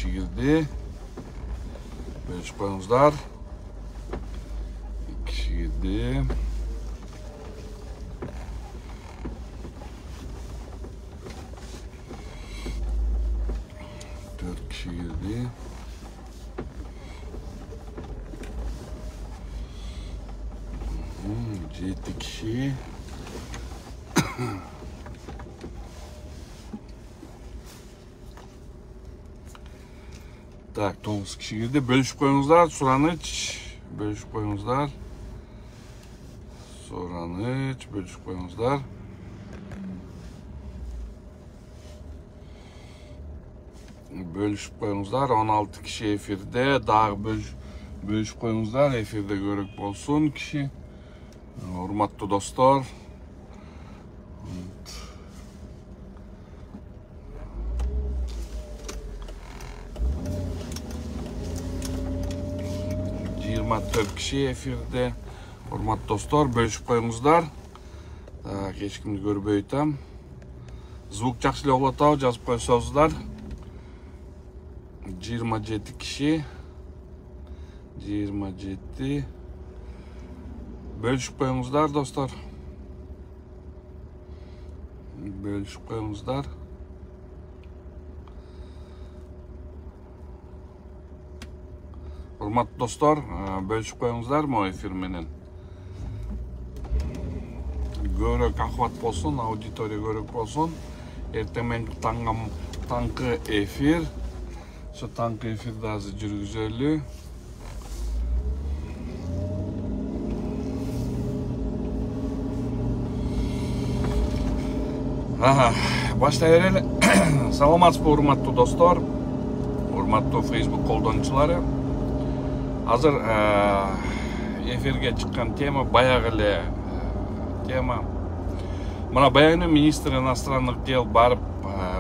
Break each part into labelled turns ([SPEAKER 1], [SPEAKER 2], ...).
[SPEAKER 1] киши кирди. Бөлүшүп коюңуздар. 2 киши кирди. Kişi girdi. Ciddi kişi. Так, 9 kişi girdi. Bölüşüp koyunuzlar. Soranıç. Bölüşüp koyunuzlar. Soranıç. Bölüşüp koyunuzlar. Bölüşüp koyunuzlar. 16 kişi efirde. Daha bölüşüp koyunuzlar. Efirde görük olsun kişi. Hurmatlı dostlar. Evet. 24 kişi efirde. Hurmatlı dostlar. Bölüşüp koyunuzlar. Hiç kimdi görüp öğütem. Звук жақсы олатау жазып қойсаңыздар. 27 kişi. 27. Bölüşüp koyunuzlar dostlar. Bölüşüp koyunuzlar. Hurmatlı dostlar, bölüşüp koyunuzlar mı efir menen? Görök ахват болсун, аудитория көрөк болсун. Эртең таңкы эфир. Şu tangkı efirde azı жүргүзөлү. Başta vereli. Саламатсызбы урматтуу достор, урматтуу Facebook колдонуучулары. Азыр эфирге чыккан тема баягы эле тема. Мына баягы министр иностранных дел барып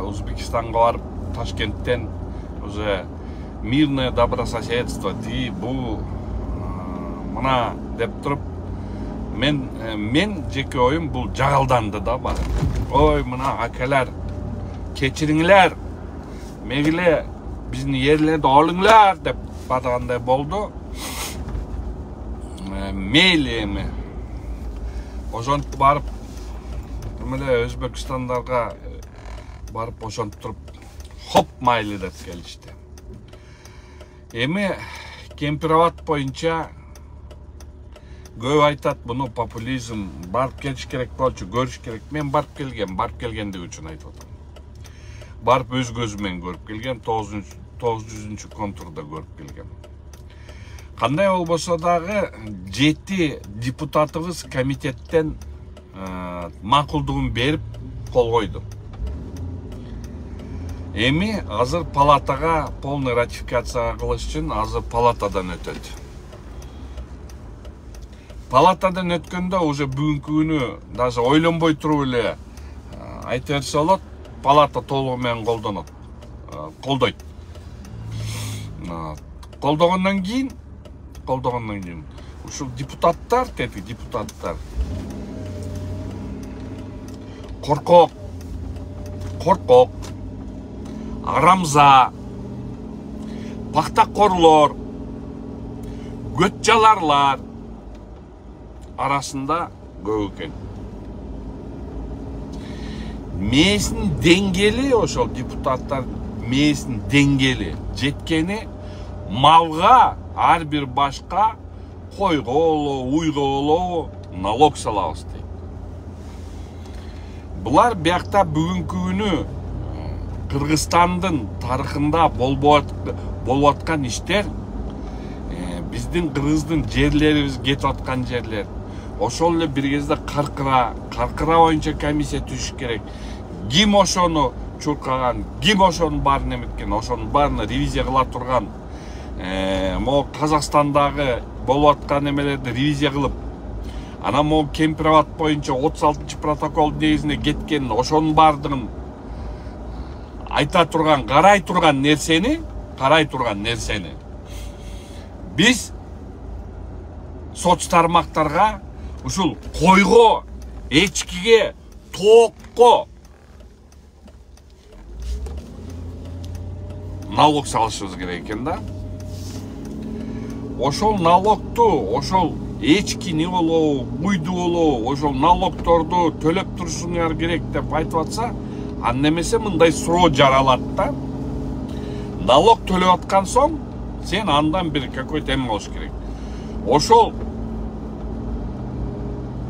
[SPEAKER 1] Өзбекстанга барып Ташкенттен уже мирное добрососедство ди бу мына деп туруп мен жеке оюм бул жагалданды да бар. Ой мына акалар кечириңлер, мегиле биздин ерлерди алыңлар деп батагандай болду. Мейли эми ошентип барып эле Өзбекстандарга барып ошентип туруп хоп майлы деп келишти. Эми кемпироват боюнча көп айтат буну популизм, барып келиш керек болчу, көрүш керек. Мен барып келгендик үчүн айтып атам. Барып өз көзүмен көрүп келгем, 900 контурда көрүп келгем. Кандай болбосо дагы 7 депутатыбыз комитеттен макулдугун берип кол койду. Эми азыр палатага полный ратификация кылыш үчүн азыр палатадан өтөт. Палатадан өткөндө уже бүгүнкү күнү даже ойлонбой туруп эле айта берсе болот, палата толугу менен колдойт. Колдогондон кийин ушул депутаттар, коркок, арамза, пактакорлор, götчаларлар арасында көп экен. Мээсинин деңгели, ошол депутаттар мээсинин деңгели жеткени малга ар бир башка койго болобу, уйго болобу налог салабыз дейт. Булар биякта бүгүнкү күнү Кыргызстандын тарыхында болуп аткан иштер, биздин кыргыздын жерлерибиз кетип аткан жерлер. Ошол эле бир кезде каркыра боюнча комиссия түзүш керек. Ким ошону чуркаган, ким ошонун баарын эметкен, ошонун баарына ревизия кыла турган. Могу Казакстандагы болуп аткан эмелерди ревизия кылып, анан могу кемпироват боюнча 36 протокол негизинде кеткен, ошонун баардыгын айта турган, карай турган нерсени биз соц тармактарга ушул койго, эчкиге, тоокко налог салышыбыз керек экен да. Ошол налогту, ошол эчкини болобу, уйду болобу, ошол налогторду төлөп турушуңар керек деп айтып атса, анда эмесе мындай суроо жаралат да. Налог төлөп аткан соң, сен андан бир какой-то эме болуш керек. Ошол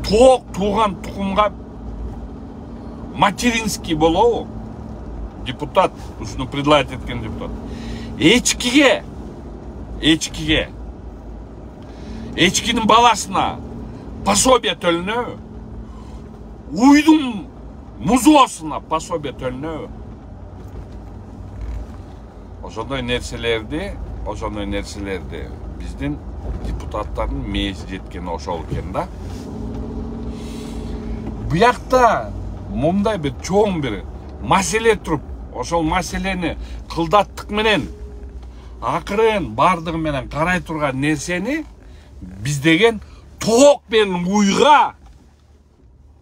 [SPEAKER 1] туган тукумга материнский болобу, депутат, ушуну предлагать эткен депутат. Эчкинин баласына пособие төлөнөбү? Уйдун музоосуна пособие төлөнөбү? Ошондой нерселерди биздин депутаттардын мээси жеткени ошол экен да. Буякта мындай бир чоң бир маселе туруп, ошол маселени кылдаттык менен акырын бардыгы менен карай турган нерсени биз деген тоок менен уйга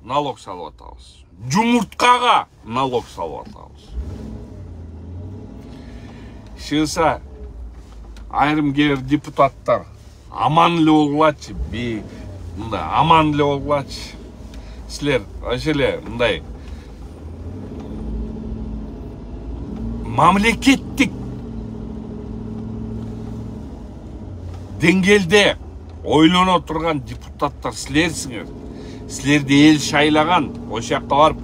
[SPEAKER 1] налог салып атабыз. Жумурткага налог салып атабыз. Шыгыса айрым кээ бир депутаттар аман эле болгулачы, мындай аман эле болгулачы. Силер ошо эле мындай мамлекеттик деңгээлде ойлоно турган депутаттар силерсиңер. Силерди эл шайлаган, ошол жакка барып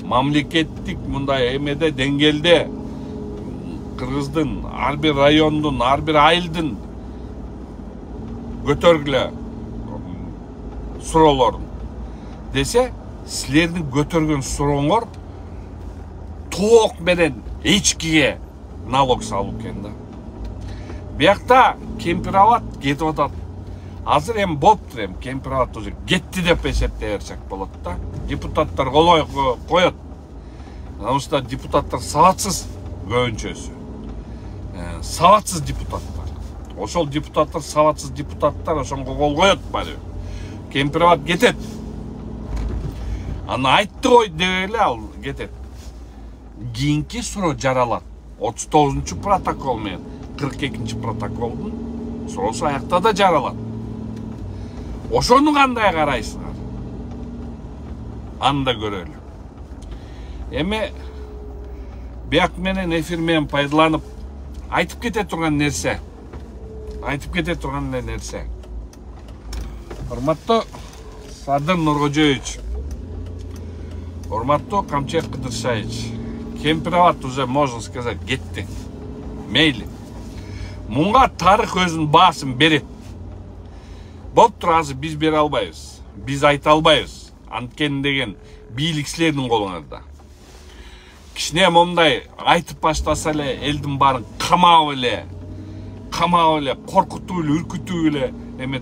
[SPEAKER 1] мамлекеттик мындай эмеде деңгээлде Кыргыздын ар бир райондун, ар бир айылдын көтөргүлө суроолорун десе, силердин көтөргөн сурооңор тоок менен эчкиге налог салуу экен да. Биякта кемпир-абад кетип атат. Азыр эми болуптур, эми кемпир-абад уже кетти деп эсептей берсек болот да. Депутаттар коет. Потому что депутаттар сабатсыз көбүнчөсү. Сабатсыз депутаттар. Ошол депутаттар сабатсыз депутаттар ошонго кол коет баары. Кемпир-абад кетет. Аны айтты ғой деп эле ал кетет. Кийинки суроо жаралат. 39 протокол менен 42 протоколдун суроосу аякта да жаралат. Ошону кандай карайсыңар? Анда көрөлү. Эми бияк менен эфир менен пайдаланып айтып кете турган нерсе. Урматтуу Садыр Нуркожоевич, урматтуу Камчек Кыдыршаевич, кемпир-абад уже, можно сказать, кетти. Мейли. Мунга тарых өзүнүн баасын берет. Болуптур, азыр биз бере албайбыз. Биз айта албайбыз. Анткени деген бийлик силердин колуңарда. Кичине мондай айтып баштаса эле элдин баарын камап эле, коркутуп эле, үркүтүп эле эме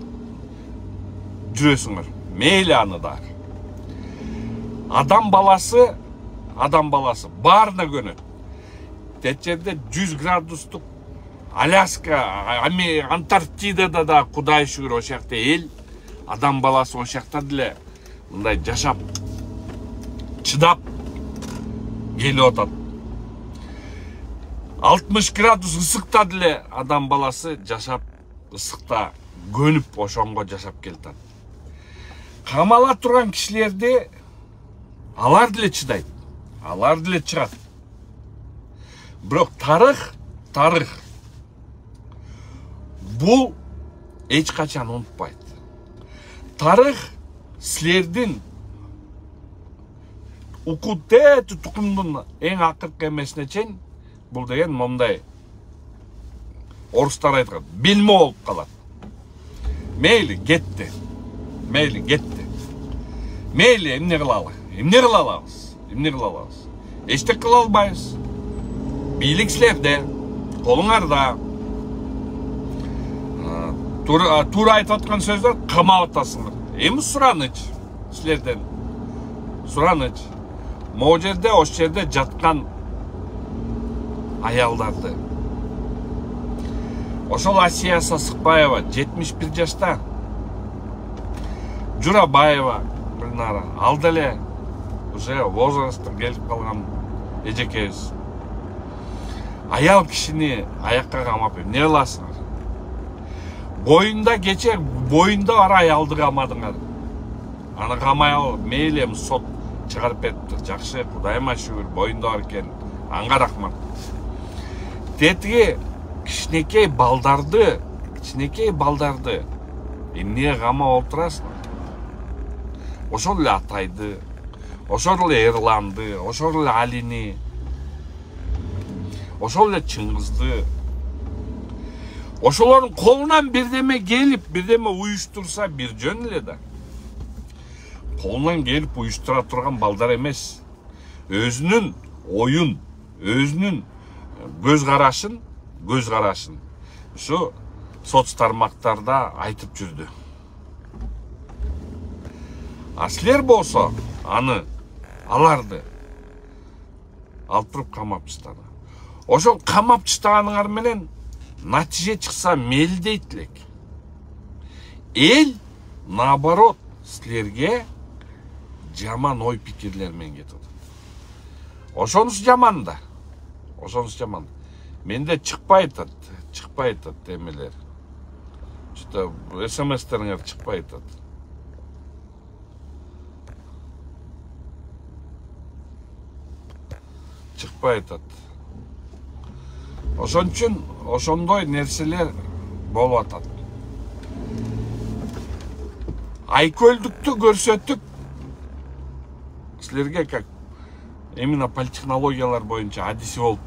[SPEAKER 1] жүрөсүңөр. Мейли аны да. Адам баласы баарына көнөт. Тет жерде 100 градустук Аляска, Антарктидада да Кудай шүгүр ошол жакта эл, адам баласы ошол жакта деле мындай жашап, чыдап келип атат. 60 градус ысыкта деле адам баласы жашап, ысыкта көнүп ошонго жашап келатат. Камала турган кишилерди алар деле чыдайт, алар деле чыгат. Бирок тарых бул эч качан унутпайт. Тарых силердин укутет тукумдун эң акыркы эмесине чейин бул деген момундай орустар айткан билме болуп калат. Мейли кетти. Мейли эмне кылалы? Эмне кыла алабыз? Эчтек кыла албайбыз. Бийлик силерде, колуңарда. Туура айтып аткан сөздөр камап атасыңар. Эми сураныч силерден. Сураныч. Могу жерде, ошол жерде жаткан аялдарды. Ошол Асия Сасыкбаева 71 жашта. Журабаева Гүлнара, ал деле уже возрастка келип калган эжекебиз. аял кишини аякка камап эмне кыласыңар? Боюнда кече боюнда бар аялды камадыңар. Аны камай алып мейли эми сот чыгарып берипти. Жакшы, Кудайыма шүгүр, боюнда бар экен. Анга рахмат. Тетиги кичинекей балдарды эмне камап отурасыңар? Ошол эле Атайды, ошол эле Эрланды, ошол эле Алини, ошол эле Чыңгызды. Ошолордун колунан бирдеме келип, бирдеме уюштурса бир жөн эле да. Колунан келип уюштура турган балдар эмес. Өзүнүн оюн, өзүнүн көз карашын ушу соц тармактарда айтып жүрдү. А силер болсо аларды алып туруп камап таштады. Ошол камап таштаганыңар менен натиже чыкса мейли дейт элек. Эл наоборот силерге жаман ой пикирлер менен кетип атат. Ошонусу жаман да. Менде чыкпай атат эмелер. Что СМСтериңер чыкпай атат. Ошон үчүн ошондой нерселер болуп атат. Айкөлдүктү көрсөтүп силерге как именно политтехнологиялар боюнча адиси болуп,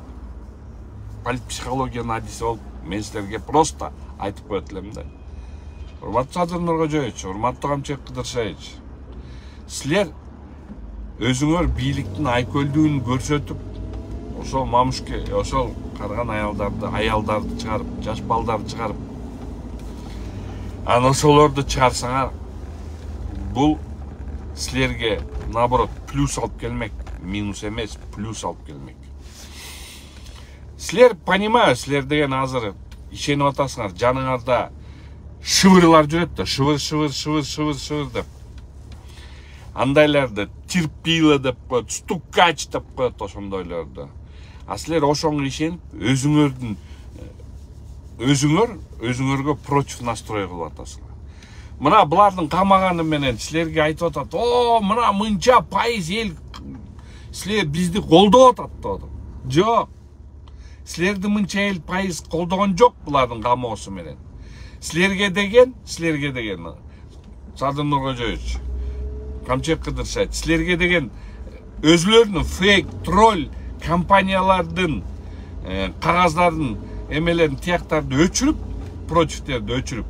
[SPEAKER 1] политпсихологиянын адиси болуп, мен силерге просто айтып коет элем да. Урматтуу Садыр Нуркожоевич, урматтуу Камчыбек Кыдыршаевич, силер өзүңөр бийликтин айкөлдүгүн көрсөтүп, ошол мамушке, ошол карган аялдарды чыгарып, жаш балдарды чыгарып, аны ошолорду чыгарсаңар, бул силерге наоборот плюс алып келмек, минус эмес, плюс алып келмек. Силер понимаю, силер деген азыр ишенип атасыңар, жаныңарда шыбырлар жүрөт да, шыбыр деп. Андайларды терпила деп коет, стукач деп коет ошондойлорду. А силер ошонго ишенип, өзүңөргө против настрой кылып атасыңар. Мына булардын камаганы менен силерге айтып атат, "О, мына мынча пайыз эл силер бизди колдоп атат" деп. Жок. Силерди мынча эл пайыз колдогон жок булардын камоосу менен. Силерге деген Садыр Нуркожоевич, Камчыбек Кыдыршаевич, силерге деген өзүлөрүнүн фейк, тролль компаниялардын кагаздардын эмелерин, тияктарды өчүрүп, противтерди өчүрүп,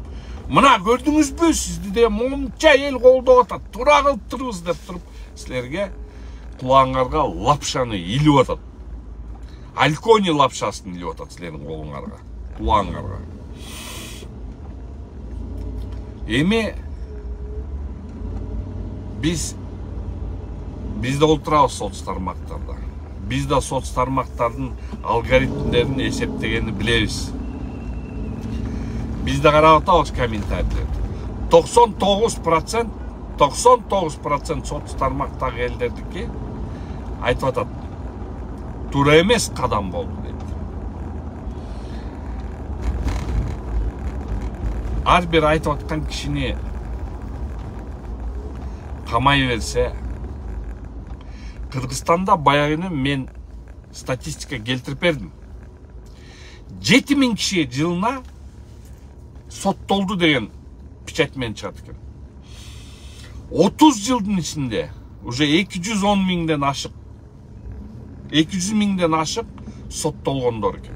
[SPEAKER 1] мына көрдүңүзбү, сизди де монча эл колдоп атат, туура кылып турубуз деп туруп, силерге кулагыңарга лапшаны илип атат. Алькони лапшасын илип атат силердин колуңарга, кулагыңарга. Эми бизде отурабыз соц тармактарда. Биз да соц тармактардын алгоритмдерин эсептегенди билебиз. Биз да карап атабыз комментарийлерди. 99% соц тармактагы элдердики айтып атат. Туура эмес кадам болду дейт. Ар бир айтып аткан кишини камай берсе, Кыргызстанда баягыны мен статистика келтирип бердим. 7000 киши жылына соттолду деген печать менен чыгат экен. 30 жылдын ичинде уже 210 миңден ашык, 200 миңден ашык соттолгондор экен.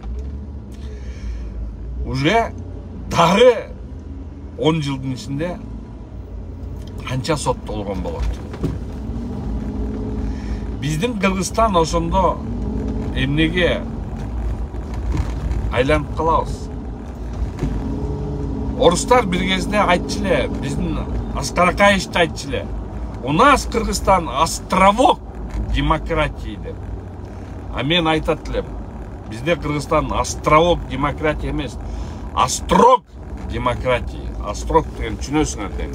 [SPEAKER 1] Уже дагы 10 жылдын ичинде канча соттолгон болот? Биздин Кыргызстан ошондо эмнеге айланып калабыз? Орустар бир кезде айтчу эле, биздин Аскар Акаевич айтчу эле, у нас Кыргызстан островок демократии деп. А мен айтат элем, бизде Кыргызстан островок демократия эмес, острог демократии. Острог деген түшүнөсүңөр дейм.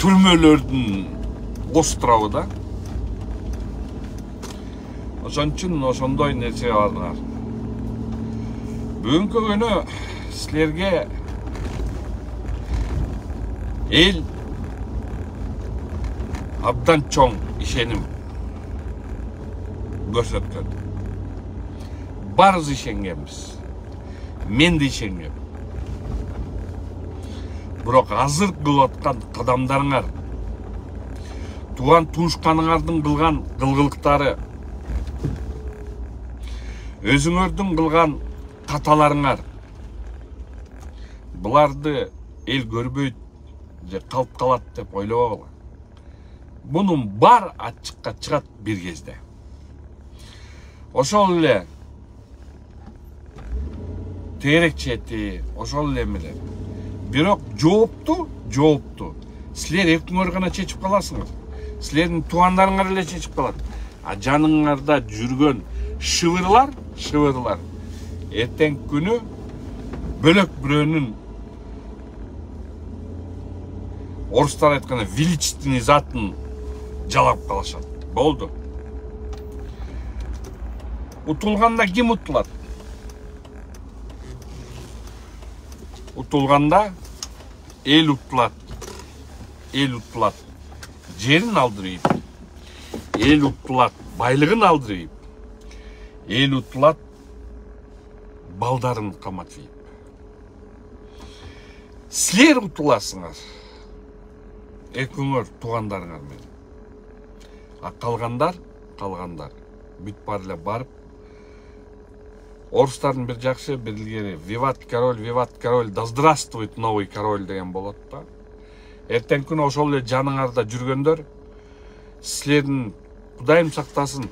[SPEAKER 1] Түрмөлөрдүн острову да. Ошон үчүн ошондой нерсе бар. Бүгүнкү күнү силерге эл абдан чоң ишеним көрсөткөн. Барыбыз ишенгенбиз. Мен де ишенгем. Бирок азыр кылып аткан кадамдарыңар, туган туушканыңардын кылган кылгылыктары, өзүңөрдүн кылган каталарыңар, буларды эл көрбөйт же калып калат деп ойлобогула. Бунун бар ачыкка чыгат бир кезде. Ошол эле тегерек чети, ошол эле эмелер. Бирок жоопту силер эркиңер гана чечип каласыңар. Силердин туугандарыңар эле чечип калат. А жаныңарда жүргөн шыбырлар эртеңки күнү бөлөк бирөөнүн, орустар айтканда, величественный затын жалап калышат. Болду. Утулганда ким утулат? Утулганда эл утулат. Эл утулат. Жерин алдырып. Эл утулат. Байлыгын алдырып. Эл утулат. Балдарын каматып. Силер утуласыңар. Экөөңөр туугандарыңар менен. А калгандар бүт бар эле барып, орустардын бир жакшы бир илгери «Виват король, да здравствует новый король» деген болот да. Эртеңки күнү ошол эле жаныңарда жүргөндөр, силердин Кудайым сактасын,